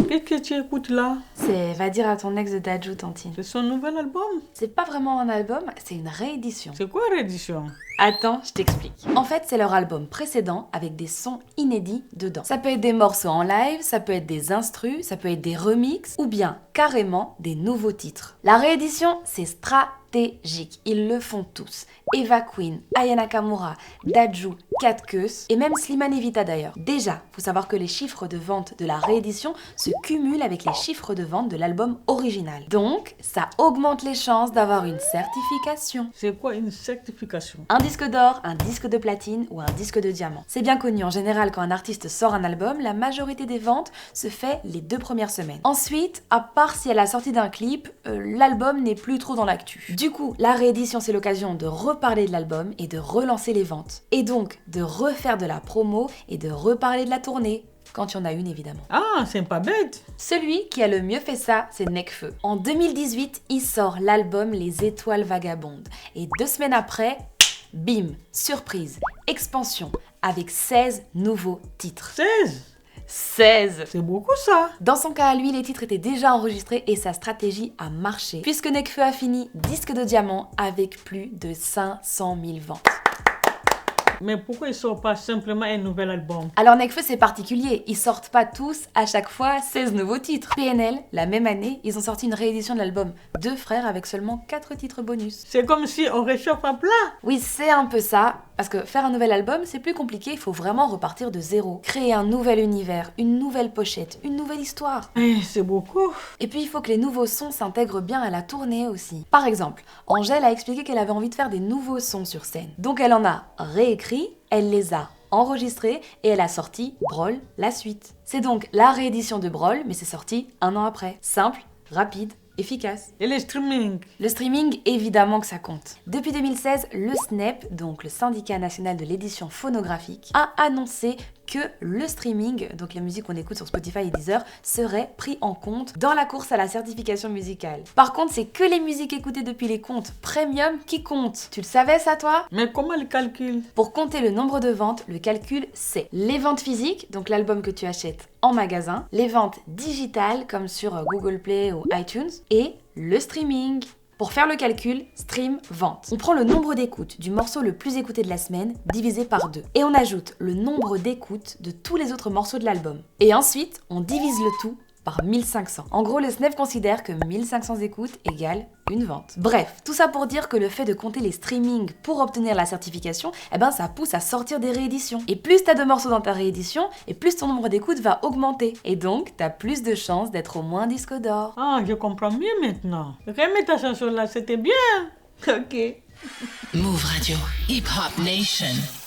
Qu'est-ce que tu écoutes là? C'est Va dire à ton ex de Dadju, Tantine. C'est son nouvel album? C'est pas vraiment un album, c'est une réédition. C'est quoi réédition? Attends, je t'explique. En fait, c'est leur album précédent avec des sons inédits dedans. Ça peut être des morceaux en live, ça peut être des instrus, ça peut être des remixes ou bien carrément des nouveaux titres. La réédition, c'est stratégique. Ils le font tous. Eva Queen, Aya Nakamura, Dadju, Kat Keus et même Slimane Evita d'ailleurs. Déjà, faut savoir que les chiffres de vente de la réédition se cumulent avec les chiffres de vente de l'album original. Donc, ça augmente les chances d'avoir une certification. C'est quoi une certification? Un disque d'or, un disque de platine ou un disque de diamant. C'est bien connu, en général, quand un artiste sort un album, la majorité des ventes se fait les 2 premières semaines. Ensuite, à part si à la sortie d'un clip, l'album n'est plus trop dans l'actu. Du coup, la réédition, c'est l'occasion de reparler de l'album et de relancer les ventes. Et donc, de refaire de la promo et de reparler de la tournée. Quand il y en a une, évidemment. Ah, c'est pas bête. Celui qui a le mieux fait ça, c'est Nekfeu. En 2018, il sort l'album Les Étoiles Vagabondes. Et 2 semaines après, bim, surprise, expansion, avec 16 nouveaux titres. 16. C'est beaucoup ça. Dans son cas à lui, les titres étaient déjà enregistrés et sa stratégie a marché, puisque Nekfeu a fini disque de diamant avec plus de 500 000 ventes. Mais pourquoi ils sortent pas simplement un nouvel album? Alors Nekfeu c'est particulier, ils sortent pas tous à chaque fois 16 nouveaux titres. PNL, la même année, ils ont sorti une réédition de l'album Deux Frères avec seulement 4 titres bonus. C'est comme si on réchauffe un plat. Oui, c'est un peu ça, parce que faire un nouvel album c'est plus compliqué, il faut vraiment repartir de zéro. Créer un nouvel univers, une nouvelle pochette, une nouvelle histoire. C'est beaucoup. Et puis il faut que les nouveaux sons s'intègrent bien à la tournée aussi. Par exemple, Angèle a expliqué qu'elle avait envie de faire des nouveaux sons sur scène. Donc elle en a réécrit, elle les a enregistrés et elle a sorti Brol, la suite. C'est donc la réédition de Brol, mais c'est sorti 1 an après. Simple, rapide, efficace. Et le streaming? Le streaming, évidemment que ça compte. Depuis 2016, le SNEP, donc le Syndicat National de l'Édition Phonographique, a annoncé que le streaming, donc la musique qu'on écoute sur Spotify et Deezer, serait pris en compte dans la course à la certification musicale. Par contre, c'est que les musiques écoutées depuis les comptes premium qui comptent. Tu le savais ça, toi? Mais comment le calcul? Pour compter le nombre de ventes, le calcul, c'est les ventes physiques, donc l'album que tu achètes en magasin, les ventes digitales, comme sur Google Play ou iTunes, et le streaming. Pour faire le calcul, stream, vente. On prend le nombre d'écoutes du morceau le plus écouté de la semaine, divisé par 2. Et on ajoute le nombre d'écoutes de tous les autres morceaux de l'album. Et ensuite, on divise le tout par 1500. En gros, le SNEF considère que 1500 écoutes égale une vente. Bref, tout ça pour dire que le fait de compter les streamings pour obtenir la certification, ça pousse à sortir des rééditions. Et plus t'as de morceaux dans ta réédition, et plus ton nombre d'écoutes va augmenter. Et donc, t'as plus de chances d'être au moins disque d'or. Ah, je comprends mieux maintenant. Remets ta chanson là, c'était bien. Ok. Move Radio, Hip Hop Nation.